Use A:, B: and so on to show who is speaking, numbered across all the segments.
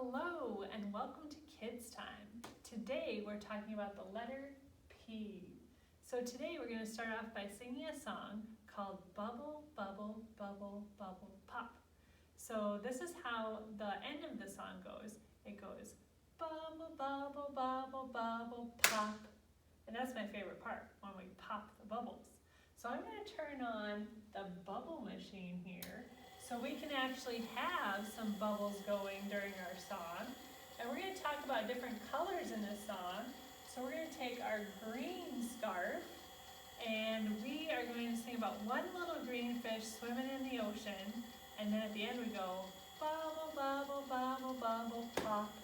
A: Hello and welcome to Kids Time. Today we're talking about the letter P. So today we're going to start off by singing a song called Bubble, Bubble, Bubble, Bubble, Pop. So this is how the end of the song goes. It goes bubble, bubble, bubble, bubble, pop. And that's my favorite part, when we pop the bubbles. So I'm going to turn on the bubble machine here so we can actually have some bubbles going during our song. And we're going to talk about different colors in this song. So we're going to take our green scarf and we are going to sing about one little green fish swimming in the ocean. And then at the end we go bubble, bubble, bubble, bubble, pop.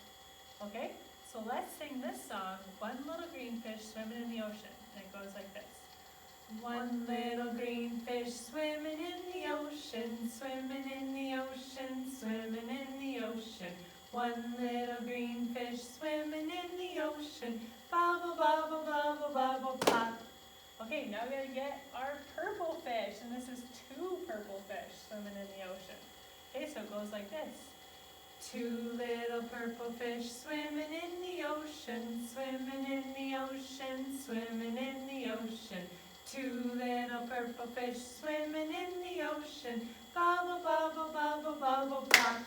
A: Okay? So let's sing this song, One Little Green Fish Swimming in the Ocean. And it goes like this. One little green fish swimming in the ocean, swimming in the ocean, swimming in the ocean. One little green fish swimming in the ocean, bubble, bubble, bubble, bubble, pop. Okay, now we gotta get our purple fish, and this is two purple fish swimming in the ocean. Okay, so it goes like this. Two little purple fish swimming in the ocean, swimming in the ocean, swimming in the ocean. Two little purple fish swimming in the ocean, bubble, bubble, bubble, bubble, pop.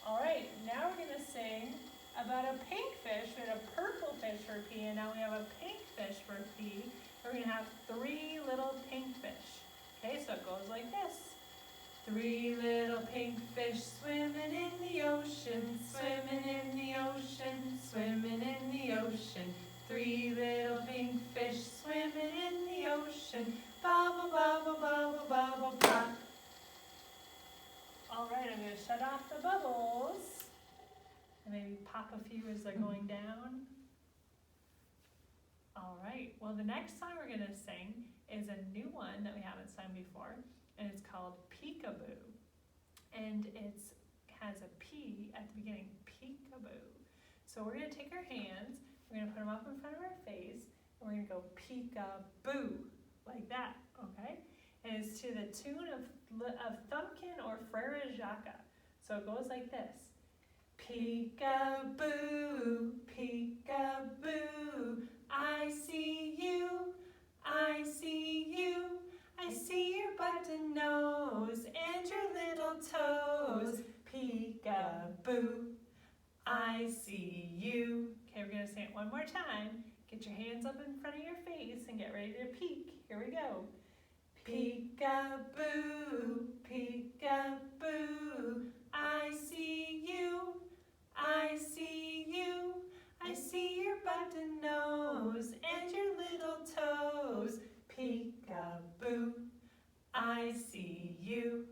A: All right, now we're gonna sing about a pink fish. We had a purple fish for P, and now we have a pink fish for P. We're gonna have three little pink fish. Okay, so it goes like this. Three little pink fish swimming in the ocean, swimming in the ocean, swimming in the ocean. Three little pink fish swimming in the ocean, bubble, bubble, bubble, bubble, pop. All right, I'm going to shut off the bubbles and maybe pop a few as they're going down. All right, well the next song we're going to sing is a new one that we haven't sung before, and it's called Peekaboo. And it has a P at the beginning, Peekaboo. So we're going to take our hands, we're going to put them up in front of our face, and we're going to go Peekaboo, like that, okay? And it's to the tune of Thumbkin or Frere Jacques. So it goes like this. Peekaboo, peekaboo, I see you, I see you. I see your button nose and your little toes. Peekaboo, I see you. Okay, we're going to say it one more time. Get your hands up in front of your face and get ready to peek. Here we go. Peekaboo, peekaboo, I see you, I see you. I see your button nose and your little toes. Peekaboo, I see you.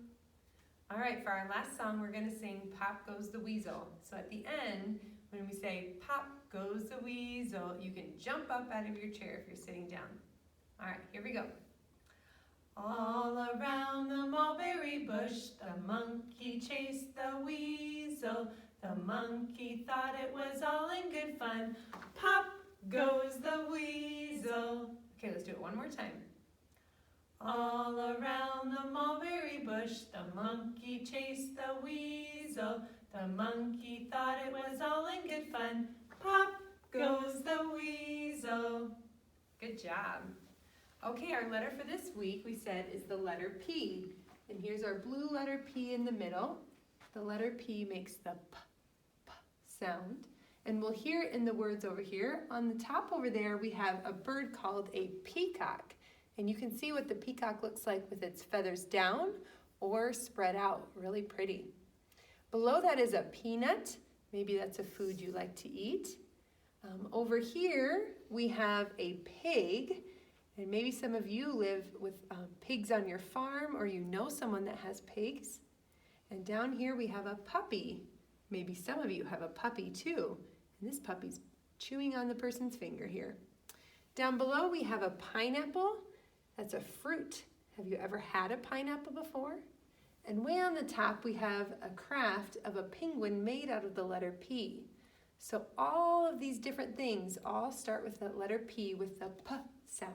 B: All right, for our last song, we're going to sing Pop Goes the Weasel. So at the end, when we say Pop Goes the Weasel, you can jump up out of your chair if you're sitting down. All right, here we go. All around the mulberry bush, the monkey chased the weasel. The monkey thought it was all in good fun. Pop goes the weasel. Okay, let's do it one more time. All around the mulberry bush, the monkey chased the weasel. The monkey thought it was all in good fun. Pop goes the weasel. Good job. Okay, our letter for this week, we said, is the letter P. And here's our blue letter P in the middle. The letter P makes the P sound. And we'll hear it in the words over here. On the top over there, we have a bird called a peacock. And you can see what the peacock looks like with its feathers down or spread out. Really pretty. Below that is a peanut. Maybe that's a food you like to eat. Over here, we have a pig. And maybe some of you live with pigs on your farm, or you know someone that has pigs. And down here we have a puppy. Maybe some of you have a puppy too. And this puppy's chewing on the person's finger here. Down below we have a pineapple. That's a fruit. Have you ever had a pineapple before? And way on the top we have a craft of a penguin made out of the letter P. So all of these different things all start with the letter P with the P sound.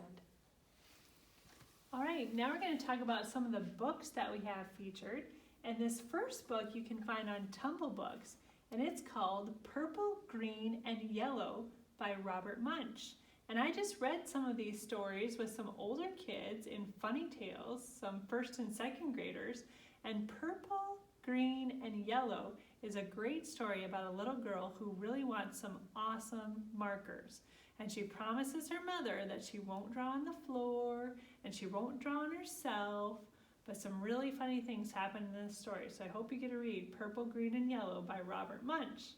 A: All right, now we're going to talk about some of the books that we have featured. And this first book you can find on Tumble Books. and it's called Purple, Green, and Yellow by Robert Munsch. And I just read some of these stories with some older kids in Funny Tales, some first and second graders, and Purple, Green, and Yellow is a great story about a little girl who really wants some awesome markers. And she promises her mother that she won't draw on the floor and she won't draw on herself, but some really funny things happen in this story. So I hope you get to read Purple, Green, and Yellow by Robert Munsch.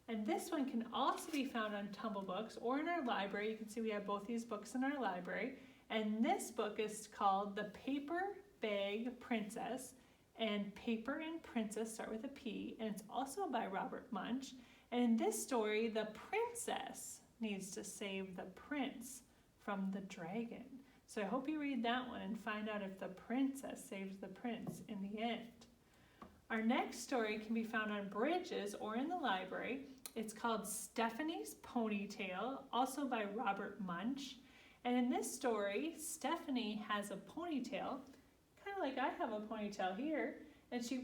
A: And this one can also be found on Tumble Books or in our library. You can see we have both these books in our library. And this book is called The Paper Bag Princess. And paper and princess start with a P. And it's also by Robert Munsch. And in this story, the princess needs to save the prince from the dragon. So I hope you read that one and find out if the princess saves the prince in the end. Our next story can be found on Bridges or in the library. It's called Stephanie's Ponytail, also by Robert Munsch. And in this story, Stephanie has a ponytail, kind of like I have a ponytail here, and she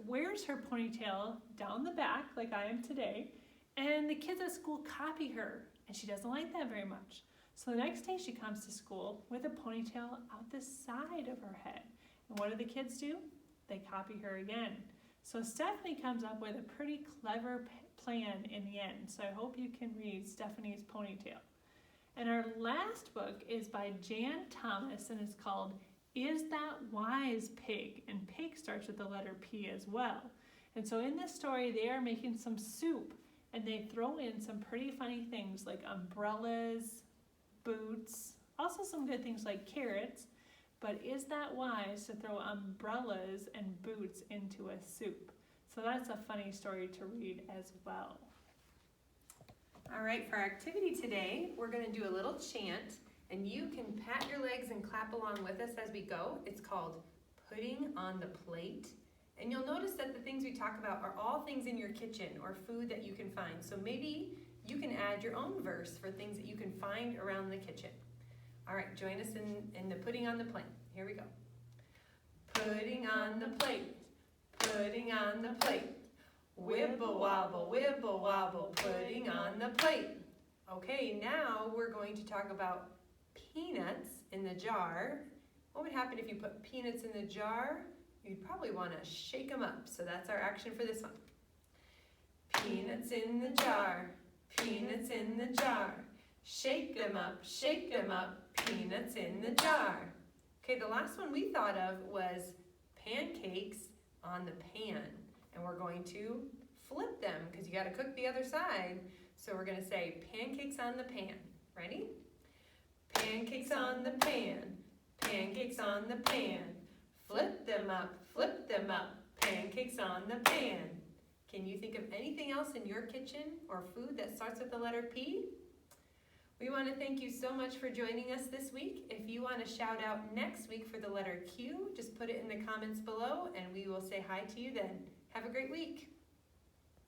A: wears her ponytail down the back like I am today, and the kids at school copy her, and she doesn't like that very much. So the next day she comes to school with a ponytail out the side of her head. And what do the kids do? They copy her again. So Stephanie comes up with a pretty clever plan in the end. So I hope you can read Stephanie's Ponytail. And our last book is by Jan Thomas, and it's called Is That Wise Pig? And pig starts with the letter P as well. And so in this story, they are making some soup, and they throw in some pretty funny things like umbrellas, boots, also some good things like carrots. But is that wise to throw umbrellas and boots into a soup? So that's a funny story to read as well.
B: All right, for our activity today, we're going to do a little chant, and you can pat your legs and clap along with us as we go. It's called Putting on the Plate. And you'll notice that the things we talk about are all things in your kitchen or food that you can find. So maybe you can add your own verse for things that you can find around the kitchen. All right, join us in the putting on the plate. Here we go. Putting on the plate, putting on the plate. Wibble wobble, putting on the plate. Okay, now we're going to talk about peanuts in the jar. What would happen if you put peanuts in the jar? You'd probably want to shake them up. So that's our action for this one. Peanuts in the jar, peanuts in the jar. Shake them up, peanuts in the jar. Okay, the last one we thought of was pancakes on the pan. And we're going to flip them because you got to cook the other side. So we're going to say pancakes on the pan. Ready? Pancakes on the pan, pancakes on the pan. Flip them up, pancakes on the pan. Can you think of anything else in your kitchen or food that starts with the letter P? We want to thank you so much for joining us this week. If you want to shout out next week for the letter Q, just put it in the comments below and we will say hi to you then. Have a great week.